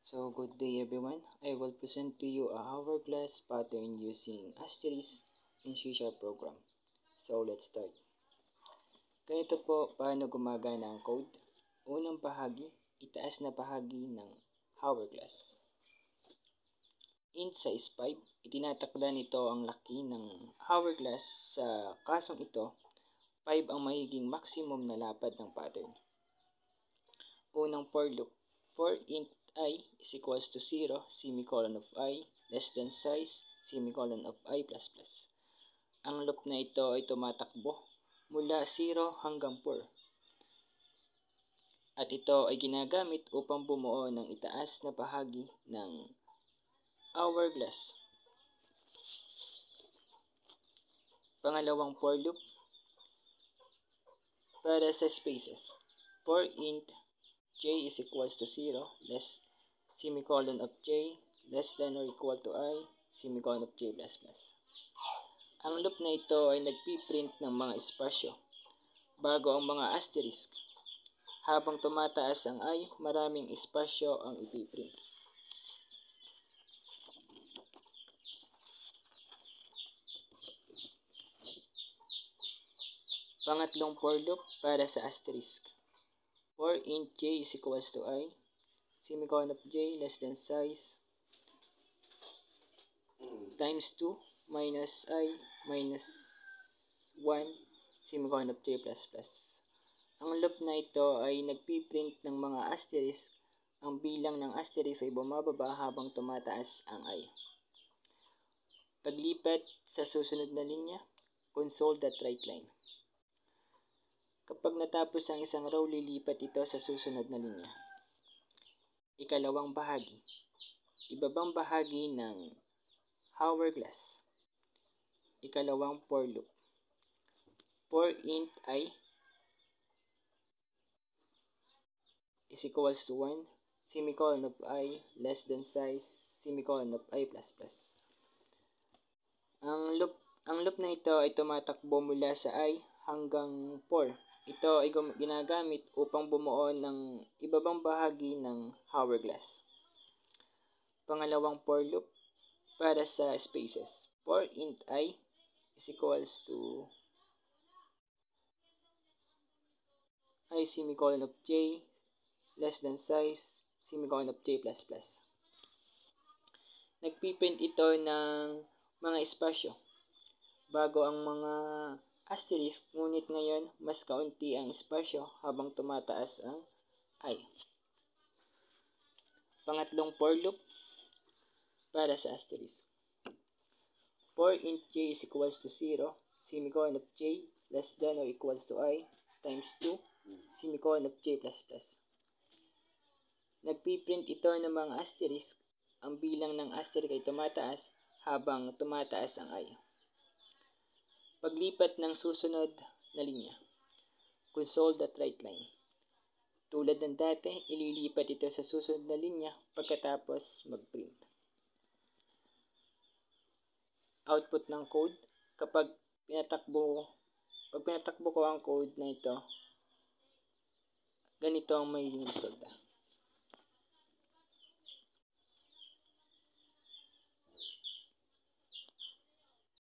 So good day everyone. I will present to you a hourglass pattern using asterisk in C# program. So let's start. Ganito po paano gumagana ang code. Unang bahagi, itaas na bahagi ng hourglass. Int size 5, itinatakda nito ang laki ng hourglass. Sa kasong ito, 5 ang magiging maximum na lapad ng pattern. Unang for loop, for int I is equals to 0, semicolon of I, less than size, semicolon of I plus plus. Ang loop na ito ay tumatakbo mula 0 hanggang 4. At ito ay ginagamit upang bumuo ng itaas na bahagi ng hourglass. Pangalawang for loop para sa spaces. For int j is equals to 0, less semicolon of j, less than or equal to I, semicolon of j plus plus. Ang loop na ito ay nagpiprint ng mga espasyo bago ang mga asterisk. Habang tumataas ang I, maraming espasyo ang ipiprint. Pangatlong for loop para sa asterisk. For int j is equals to I, semicolon of j less than size, times 2 minus I minus 1, semicolon of j plus plus. Ang loop na ito ay nagpiprint ng mga asterisk. Ang bilang ng asterisk ay bumababa habang tumataas ang I. Paglipat sa susunod na linya, console that right line. Kapag natapos ang isang row, lilipat ito sa susunod na linya. Ikalawang bahagi, ibabang bahagi ng hourglass. Ikalawang for loop. For int I is equals to 1, semicolon of I less than size, semicolon of I plus plus. Ang loop na ito ay tumatakbo mula sa I hanggang 4. Ito ay ginagamit upang bumuo ng ibabang bahagi ng hourglass. Pangalawang for loop para sa spaces. For int I is equals to I semicolon of j less than size, semicolon of j plus plus. Nagpiprint ito ng mga espasyo bago ang mga asterisk, ngunit ngayon mas kaunti ang espasyo habang tumataas ang I. Pangatlong for loop para sa asterisk. For int j is equals to 0, semicolon of j less than or equals to I times 2, semicolon of j plus plus. Nagpiprint ito ng mga asterisk. Ang bilang ng asterisk ay tumataas habang tumataas ang I. Paglipat ng susunod na linya, console that right line. Tulad ng dati, ililipat ito sa susunod na linya pagkatapos mag-print. Output ng code, kapag pinatakbo ko ang code na ito, ganito ang magiging resulta.